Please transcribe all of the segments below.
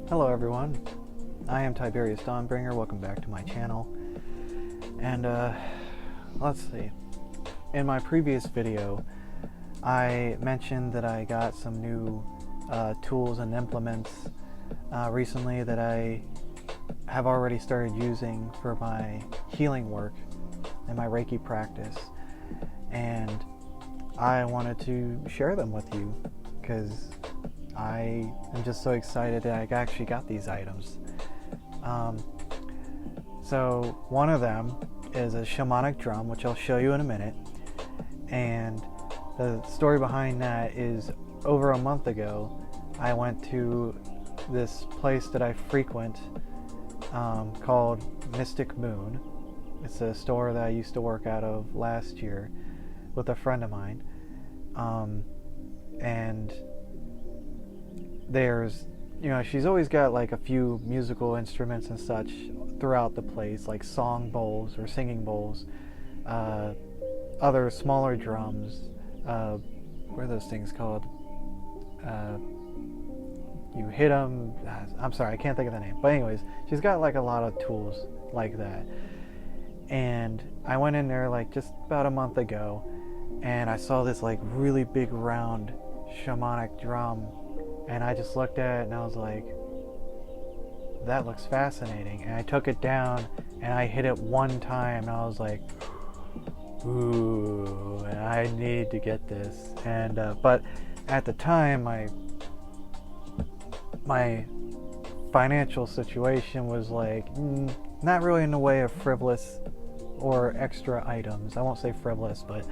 Hello everyone, I am Tiberius Dawnbringer. Welcome back to my channel. And let's see, in my previous video I mentioned that I got some new tools and implements recently that I have already started using for my healing work and my Reiki practice, and I wanted to share them with you because I am just so excited that I actually got these items. So one of them is a shamanic drum, which I'll show you in a minute. And the story behind that is, over a month ago, I went to this place that I frequent called Mystic Moon. It's a store that I used to work out of last year with a friend of mine. And there's, she's always got like a few musical instruments and such throughout the place, like song bowls or singing bowls, other smaller drums, what are those things called? You hit them, I'm sorry, I can't think of the name, but anyways, she's got like a lot of tools like that. And I went in there like just about a month ago, and I saw this like really big round shamanic drum, and I just looked at it and I was like, that looks fascinating. And I took it down and I hit it one time and I was like, ooh, I need to get this. And but at the time my financial situation was like not really in the way of frivolous or extra items. I won't say frivolous, but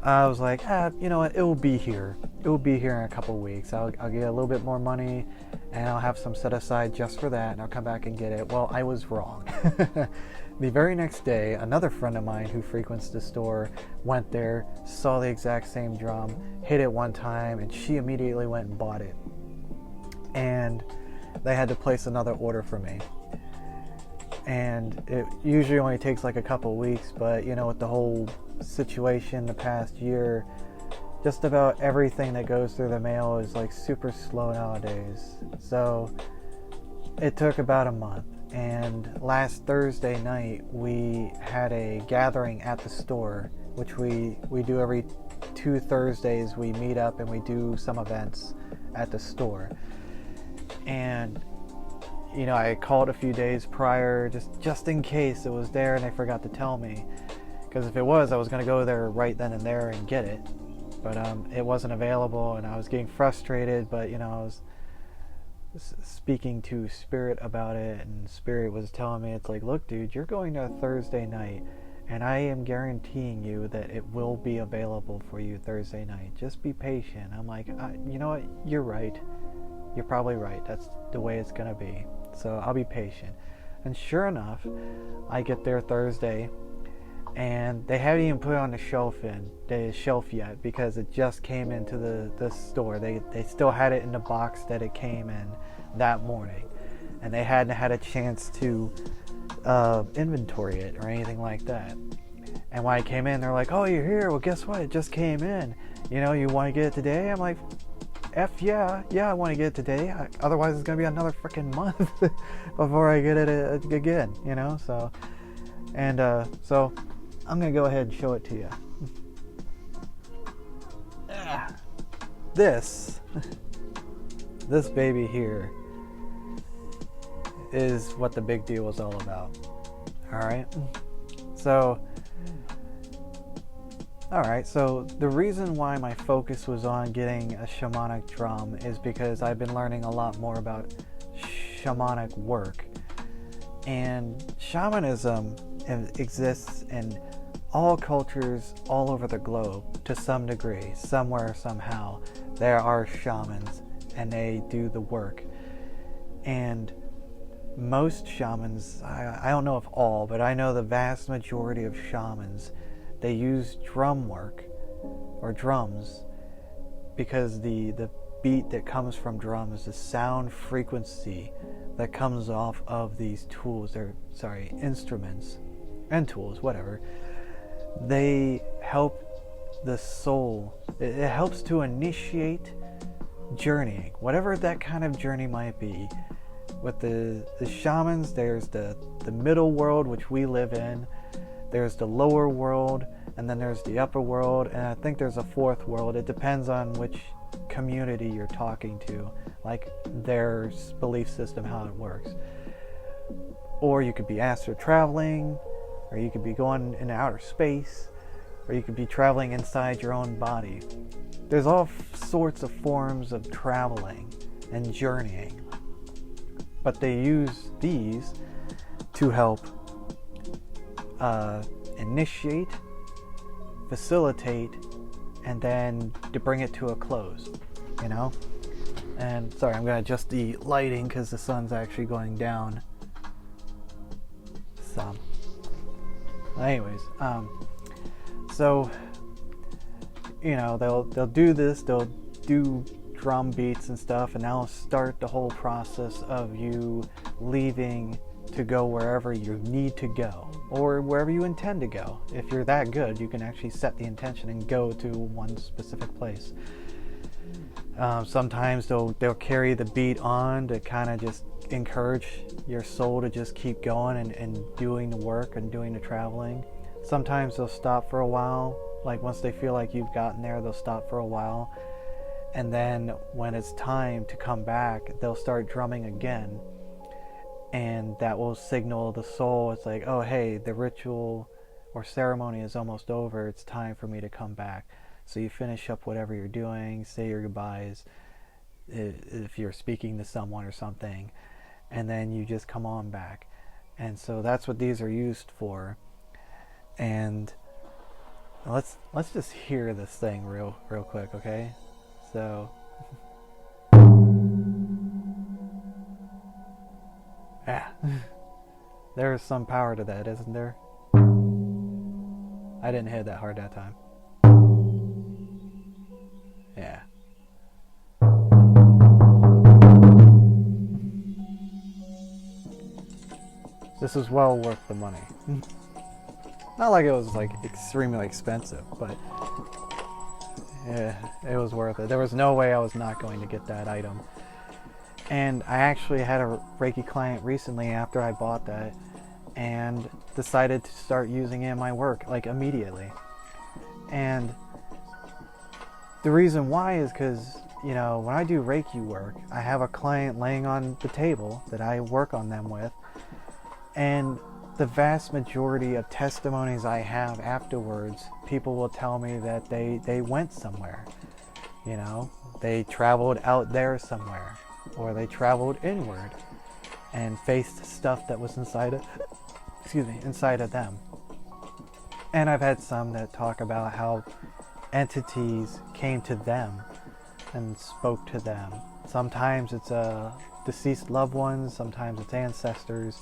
I was like, you know what, it will be here. It will be here in a couple weeks. I'll get a little bit more money and I'll have some set aside just for that, and I'll come back and get it. Well, I was wrong. The very next day, another friend of mine who frequents the store went there, saw the exact same drum, hit it one time, and she immediately went and bought it. And they had to place another order for me. And it usually only takes like a couple weeks, but with the whole situation the past year, just about everything that goes through the mail is like super slow nowadays. So it took about a month, and last Thursday night we had a gathering at the store, which we do every 2 Thursdays. We meet up and we do some events at the store. And I called a few days prior just in case it was there and they forgot to tell me, because if it was, I was going to go there right then and there and get it. But it wasn't available, and I was getting frustrated, but I was speaking to Spirit about it, and Spirit was telling me, it's like, look dude, you're going to a Thursday night and I am guaranteeing you that it will be available for you Thursday night. Just be patient. I'm like, you know what, you're right. You're probably right. That's the way it's going to be. So I'll be patient. And sure enough, I get there Thursday, and they haven't even put it on the shelf yet, because it just came into the store. They still had it in the box that it came in that morning, and they hadn't had a chance to inventory it or anything like that. And when I came in, they're like, oh, you're here. Well, guess what? It just came in. You want to get it today? I'm like, F yeah, I want to get it today. Otherwise, it's going to be another freaking month before I get it again, So, and so I'm going to go ahead and show it to you. This baby here is what the big deal was all about. Alright, so the reason why my focus was on getting a shamanic drum is because I've been learning a lot more about shamanic work. And shamanism exists in all cultures all over the globe to some degree. Somewhere, somehow, there are shamans and they do the work. And most shamans, I don't know if all, but I know the vast majority of shamans, they use drum work or drums because the beat that comes from drums, the sound frequency that comes off of these tools, instruments and tools, whatever, they help the soul. It helps to initiate journeying, whatever that kind of journey might be. With the shamans, there's the middle world, which we live in. There's the lower world, and then there's the upper world, and I think there's a fourth world. It depends on which community you're talking to, like their belief system, how it works. Or you could be astral traveling, or you could be going into outer space, or you could be traveling inside your own body. There's all sorts of forms of traveling and journeying, but they use these to help initiate, facilitate, and then to bring it to a close, you know? And sorry, I'm gonna adjust the lighting because the sun's actually going down. So, anyways, so, you know, they'll do this, they'll do drum beats and stuff, and that'll start the whole process of you leaving to go wherever you need to go, or wherever you intend to go. If you're that good, you can actually set the intention and go to one specific place. Sometimes they'll carry the beat on to kind of just encourage your soul to just keep going and doing the work and doing the traveling. Sometimes they'll stop for a while, like once they feel like you've gotten there, they'll stop for a while, and then when it's time to come back, they'll start drumming again, and that will signal the soul. It's like, oh hey, the ritual or ceremony is almost over, it's time for me to come back. So you finish up whatever you're doing, say your goodbyes if you're speaking to someone or something, and then you just come on back. And so that's what these are used for. And let's just hear this thing real quick, okay? So yeah. There's some power to that, isn't there? I didn't hit that hard that time. Yeah. This is well worth the money. Not like it was like extremely expensive, but yeah, it was worth it. There was no way I was not going to get that item. And I actually had a Reiki client recently after I bought that and decided to start using it in my work, like immediately. And the reason why is because, you know, when I do Reiki work, I have a client laying on the table that I work on them with, and the vast majority of testimonies I have afterwards, people will tell me that they went somewhere. You know, they traveled out there somewhere, or they traveled inward and faced stuff that was inside of them. And I've had some that talk about how entities came to them and spoke to them. Sometimes it's deceased loved ones, sometimes it's ancestors.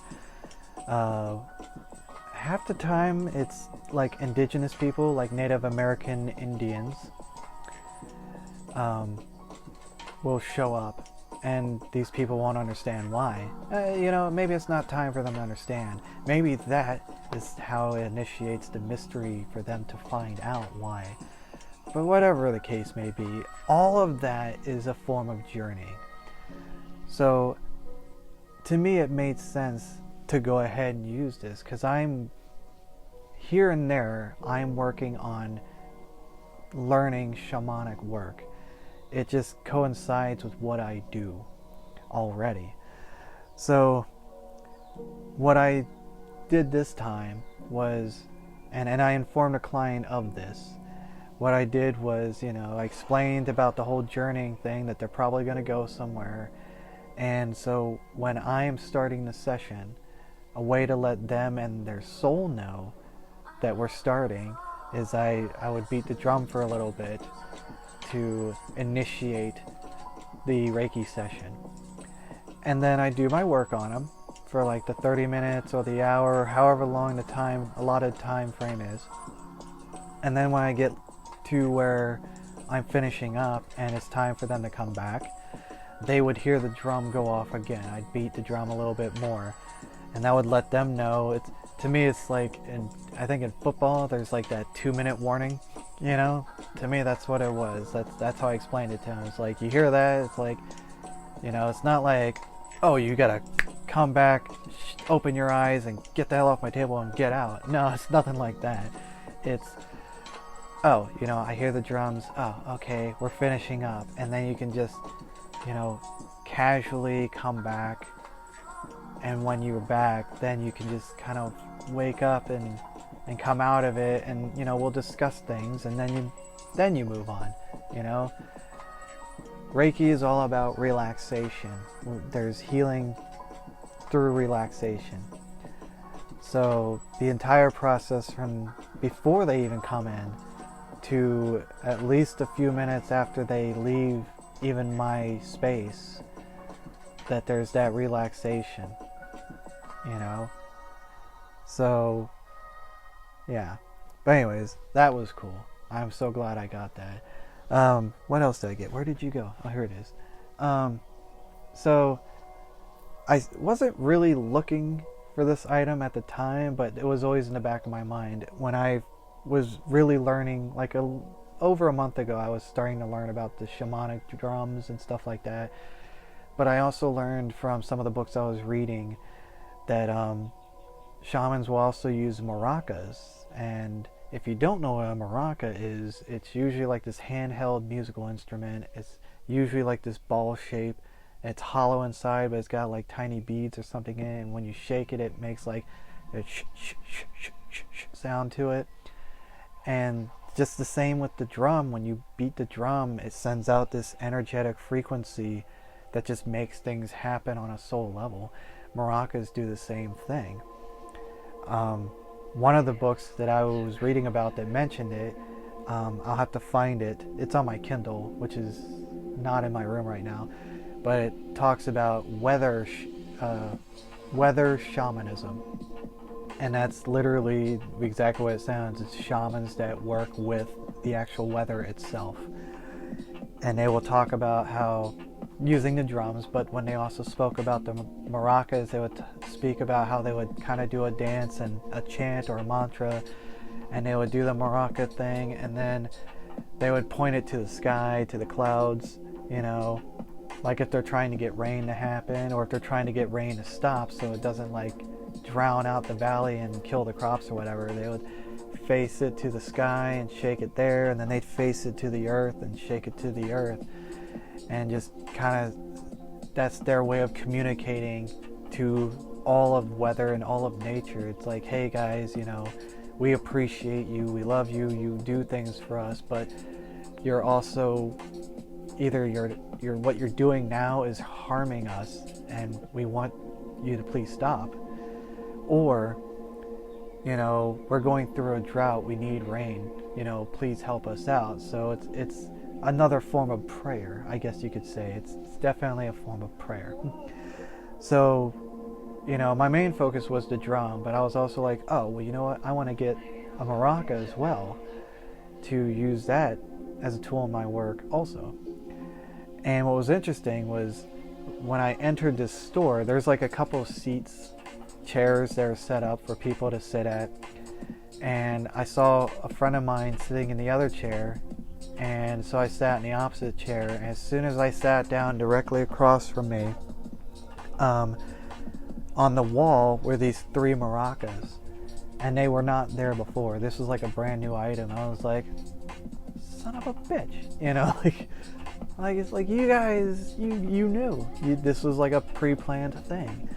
Half the time it's like indigenous people, like Native American Indians, will show up, and these people won't understand why. You know, maybe it's not time for them to understand. Maybe that is how it initiates the mystery for them to find out why. But whatever the case may be, all of that is a form of journeying. So to me it made sense to go ahead and use this, because I'm here and there, I'm working on learning shamanic work. It just coincides with what I do already. So what I did this time was, and I informed a client of this, what I did was, you know, I explained about the whole journeying thing, that they're probably going to go somewhere. And so when I am starting the session, a way to let them and their soul know that we're starting is I would beat the drum for a little bit to initiate the Reiki session. And then I do my work on them for like the 30 minutes or the hour, however long the time, allotted time frame is. And then when I get to where I'm finishing up and it's time for them to come back, they would hear the drum go off again. I'd beat the drum a little bit more, and that would let them know. To me, it's like, I think in football, there's like that 2-minute warning. You know, to me that's what it was. That's how I explained it to him. It's like, you hear that, it's like, you know, it's not like, oh, you gotta come back, open your eyes, and get the hell off my table and get out. No, it's nothing like that. It's, oh, you know, I hear the drums. Oh, okay, we're finishing up. And then you can just, you know, casually come back. And when you're back, then you can just kind of wake up and come out of it, and, you know, we'll discuss things, and then you move on, you know. Reiki is all about relaxation. There's healing through relaxation. So the entire process from before they even come in to at least a few minutes after they leave even my space, that there's that relaxation, you know. So yeah, but anyways, that was cool. I'm so glad I got that. What else did I get? Where did you go? Oh, here it is. So I wasn't really looking for this item at the time, but it was always in the back of my mind. When I was really learning, like over a month ago, I was starting to learn about the shamanic drums and stuff like that. But I also learned from some of the books I was reading that shamans will also use maracas. And if you don't know what a maraca is, it's usually like this handheld musical instrument. It's usually like this ball shape. It's hollow inside, but it's got like tiny beads or something in it. And when you shake it, it makes like a sound to it. And just the same with the drum. When you beat the drum, it sends out this energetic frequency that just makes things happen on a soul level. Maracas do the same thing. One of the books that I was reading about that mentioned it, I'll have to find it. It's on my Kindle, which is not in my room right now, but it talks about weather shamanism, and that's literally exactly what it sounds. It's shamans that work with the actual weather itself, and they will talk about how using the drums, but when they also spoke about the maracas, they would speak about how they would kind of do a dance and a chant or a mantra, and they would do the maraca thing, and then they would point it to the sky, to the clouds, you know, like if they're trying to get rain to happen, or if they're trying to get rain to stop so it doesn't like drown out the valley and kill the crops or whatever. They would face it to the sky and shake it there, and then they'd face it to the earth and shake it to the earth. And just kind of, that's their way of communicating to all of weather and all of nature. It's like, hey guys, you know, we appreciate you, we love you, you do things for us, but you're also, either you're what you're doing now is harming us, and we want you to please stop, or, you know, we're going through a drought, we need rain, you know, please help us out. So it's another form of prayer, I guess you could say. It's definitely a form of prayer. So, you know, my main focus was the drum, but I was also like, oh, well, you know what? I want to get a maraca as well, to use that as a tool in my work also. And what was interesting was when I entered this store, there's like a couple of seats, chairs that are set up for people to sit at. And I saw a friend of mine sitting in the other chair, and so I sat in the opposite chair. And as soon as I sat down directly across from me, on the wall were these 3 maracas, and they were not there before. This was like a brand new item. I was like, son of a bitch, you know, like it's like, you guys, you knew this was like a pre-planned thing.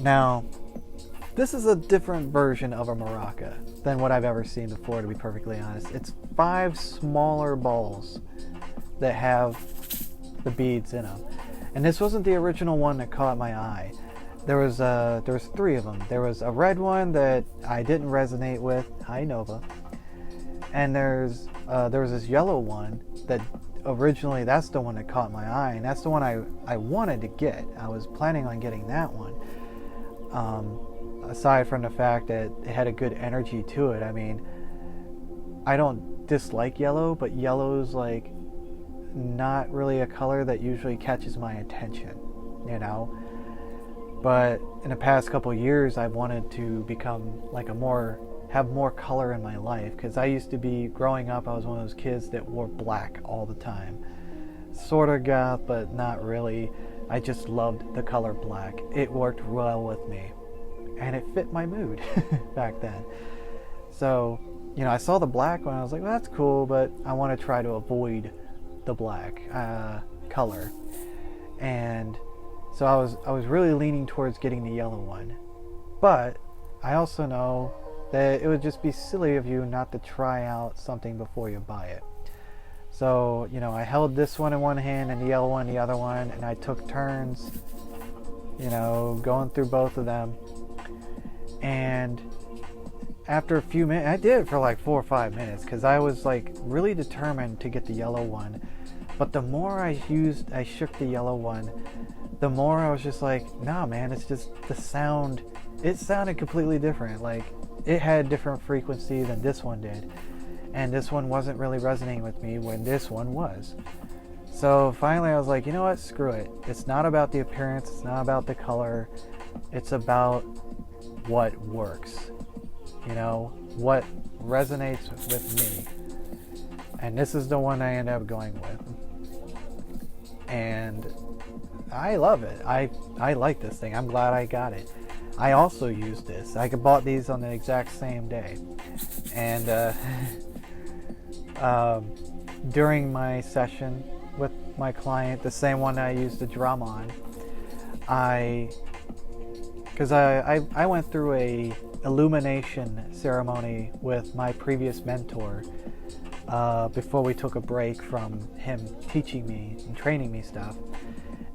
Now, this is a different version of a maraca than what I've ever seen before, to be perfectly honest. It's 5 smaller balls that have the beads in them. And this wasn't the original one that caught my eye. There was 3 of them. There was a red one that I didn't resonate with. Hi, Nova. And there was this yellow one that originally, that's the one that caught my eye, and that's the one I wanted to get. I was planning on getting that one. Aside from the fact that it had a good energy to it. I mean, I don't dislike yellow, but yellow's like not really a color that usually catches my attention, you know. But in the past couple of years, I've wanted to become like a more have more color in my life, because I used to be, growing up, I was one of those kids that wore black all the time. Sort of goth, but not really. I just loved the color black. It worked well with me, and it fit my mood back then. So, you know, I saw the black one, I was like, well, that's cool, but I want to try to avoid the black color. And so I was really leaning towards getting the yellow one. But I also know that it would just be silly of you not to try out something before you buy it. So, you know, I held this one in one hand and the yellow one in the other one, and I took turns, you know, going through both of them. And after a few minutes, I did it for like 4 or 5 minutes, because I was like really determined to get the yellow one. But the more I shook the yellow one, the more I was just like, nah, man, it's just the sound. It sounded completely different. Like, it had a different frequency than this one did. And this one wasn't really resonating with me when this one was. So finally I was like, you know what, screw it. It's not about the appearance, it's not about the color. It's about what works. You know, what resonates with me. And this is the one I ended up going with. And I love it. I like this thing. I'm glad I got it. I also used this. I bought these on the exact same day. And during my session with my client, the same one I used the drum on, because I went through a illumination ceremony with my previous mentor before we took a break from him teaching me and training me stuff.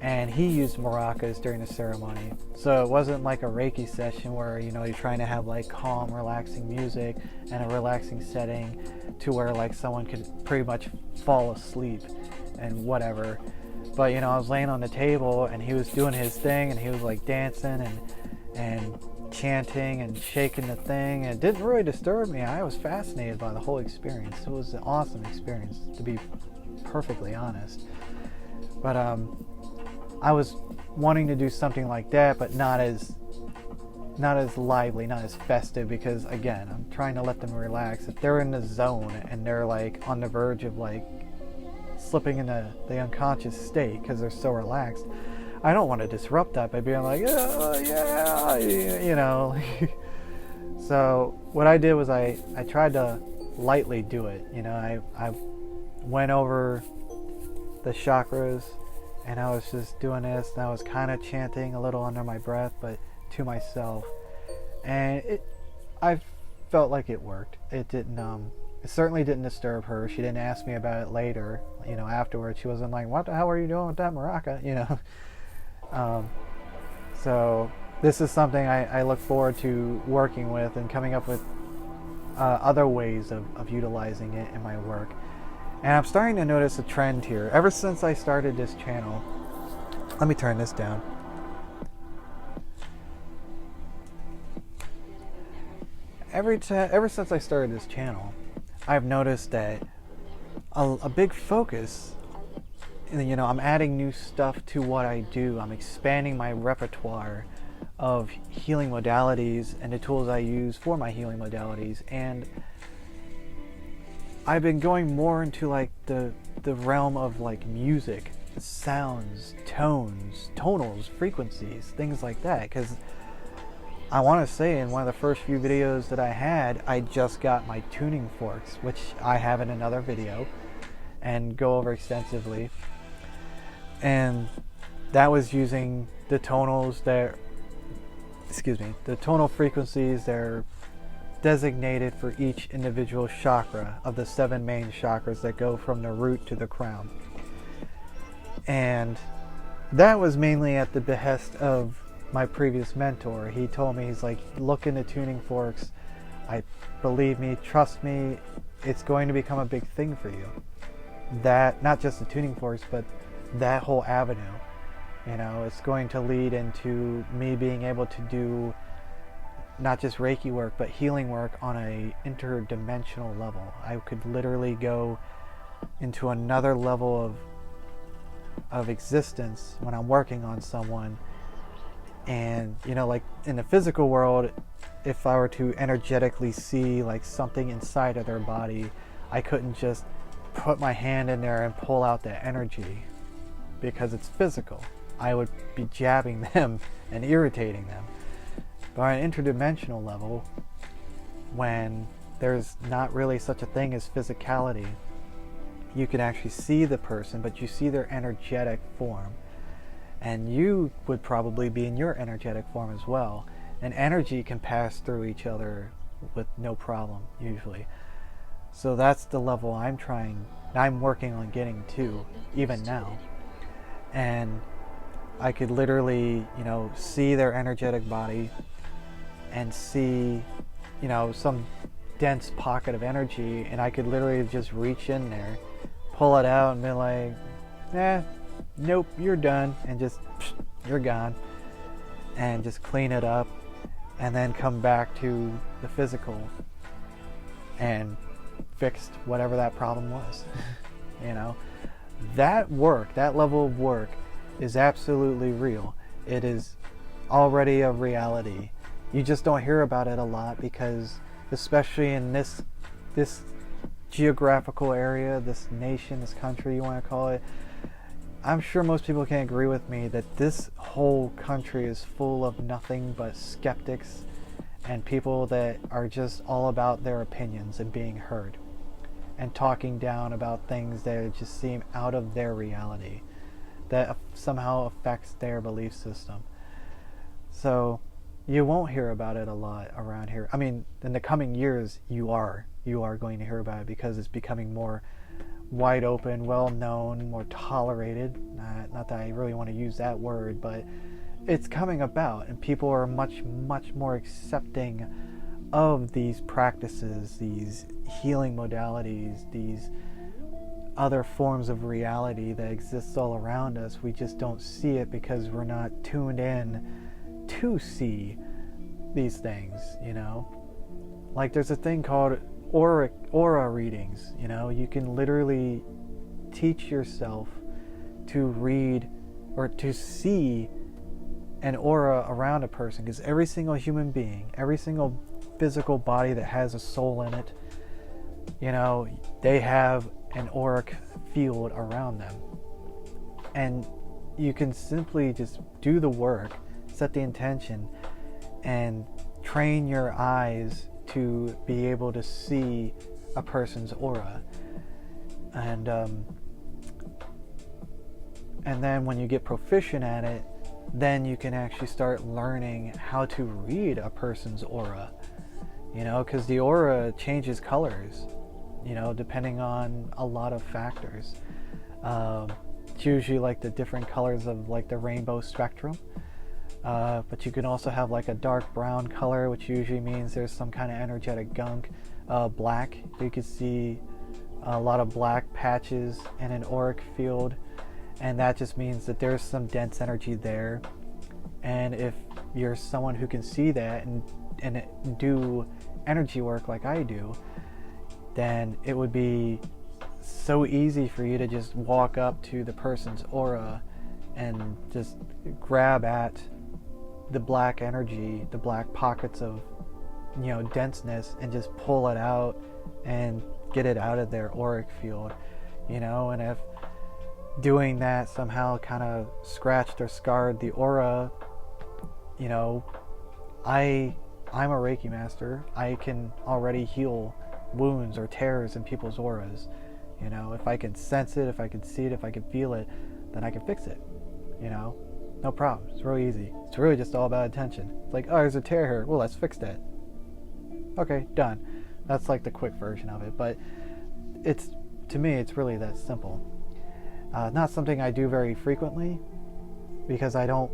And he used maracas during the ceremony. So it wasn't like a Reiki session where, you know, you're trying to have like calm, relaxing music and a relaxing setting to where like someone could pretty much fall asleep and whatever. But, you know, I was laying on the table and he was doing his thing and he was like dancing and chanting and shaking the thing, and it didn't really disturb me. I was fascinated by the whole experience. It was an awesome experience, to be perfectly honest. But I was wanting to do something like that, but not as lively, not as festive, because again, I'm trying to let them relax. If they're in the zone and they're like on the verge of like slipping into the unconscious state because they're so relaxed, I don't want to disrupt that by being like, oh, yeah, you know. So what I did was I tried to lightly do it. You know, I went over the chakras, and I was just doing this, and I was kind of chanting a little under my breath, but to myself. And I felt like it worked. It didn't, it certainly didn't disturb her. She didn't ask me about it later, you know, afterwards. She wasn't like, what the hell are you doing with that maraca, you know. So this is something I look forward to working with and coming up with other ways of utilizing it in my work. And I'm starting to notice a trend here. Ever since I started this channel, let me turn this down. Ever since I started this channel, I've noticed that a big focus, you know, I'm adding new stuff to what I do. I'm expanding my repertoire of healing modalities and the tools I use for my healing modalities. And I've been going more into like the realm of like music, sounds, tones, tonals, frequencies, things like that. Because I want to say in one of the first few videos that I had, I just got my tuning forks, which I have in another video and go over extensively. And that was using the tonals that, the tonal frequencies that are designated for each individual chakra of the 7 main chakras that go from the root to the crown. And that was mainly at the behest of my previous mentor. He told me, he's like, look into tuning forks. Believe me, trust me, it's going to become a big thing for you. That, not just the tuning forks, but that whole avenue. You know, it's going to lead into me being able to do not just Reiki work, but healing work on a interdimensional level. I could literally go into another level of existence when I'm working on someone And, you know, like in the physical world, if I were to energetically see like something inside of their body, I couldn't just put my hand in there and pull out that energy because it's physical. I would be jabbing them and irritating them. But on an interdimensional level, when there's not really such a thing as physicality, you can actually see the person, but you see their energetic form. And you would probably be in your energetic form as well. And energy can pass through each other with no problem, usually. So that's the level I'm working on getting to, even now. And I could literally, you know, see their energetic body and see, you know, some dense pocket of energy, and I could literally just reach in there, pull it out, and be like, nope, you're done, and just, you're gone, and just clean it up, and then come back to the physical and fixed whatever that problem was. You know, that level of work is absolutely real. It is already a reality. You just don't hear about it a lot because, especially in this geographical area, this nation, this country, you want to call it, I'm sure most people can agree with me that this whole country is full of nothing but skeptics and people that are just all about their opinions and being heard and talking down about things that just seem out of their reality, that somehow affects their belief system. So you won't hear about it a lot around here. I mean, in the coming years, you are going to hear about it because it's becoming more wide open, well known, more tolerated. Not that I really want to use that word, but it's coming about, and people are much more accepting of these practices, these healing modalities, these other forms of reality that exists all around us. We just don't see it because we're not tuned in to see these things, you know. Like there's a thing called aura readings, you know. You can literally teach yourself to read or to see an aura around a person, because every single human being, every single physical body that has a soul in it, you know, they have an auric field around them. And you can simply just do the work, set the intention, and train your eyes to be able to see a person's aura. And then when you get proficient at it, then you can actually start learning how to read a person's aura, you know, because the aura changes colors, you know, depending on a lot of factors. It's usually like the different colors of like the rainbow spectrum, but you can also have like a dark brown color, which usually means there's some kind of energetic gunk. Black, you can see a lot of black patches in an auric field, and that just means that there's some dense energy there. And if you're someone who can see that and do energy work like I do, then it would be so easy for you to just walk up to the person's aura and just grab at the black energy, the black pockets of, you know, denseness, and just pull it out and get it out of their auric field, you know. And if doing that somehow kind of scratched or scarred the aura, you know, I'm a Reiki master. I can already heal wounds or tears in people's auras. You know, if I can sense it, if I can see it, if I can feel it, then I can fix it. You know, no problem. It's really easy. It's really just all about attention. It's like, oh, there's a tear here. Well, let's fix that. Okay, done. That's like the quick version of it. But it's, to me, it's really that simple. Not something I do very frequently because I don't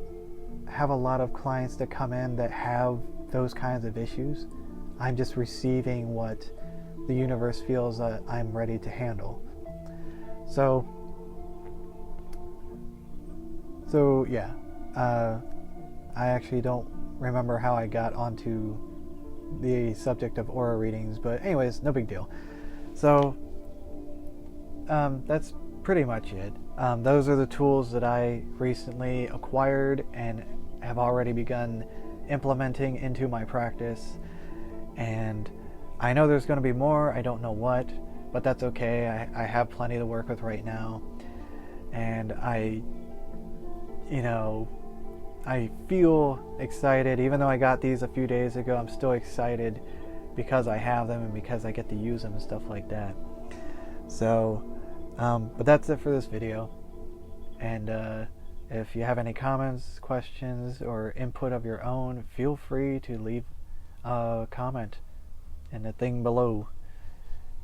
have a lot of clients that come in that have those kinds of issues. I'm just receiving what the universe feels that I'm ready to handle. So yeah, I actually don't remember how I got onto the subject of aura readings, but anyways, no big deal. So that's pretty much it. Those are the tools that I recently acquired and have already begun implementing into my practice. And I know there's going to be more. I don't know what, but that's okay. I have plenty to work with right now. And I feel excited. Even though I got these a few days ago, I'm still excited because I have them and because I get to use them and stuff like that. So, but that's it for this video. And if you have any comments, questions, or input of your own, feel free to leave a comment in the thing below.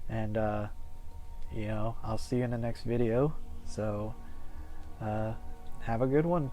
And I'll see you in the next video. So have a good one.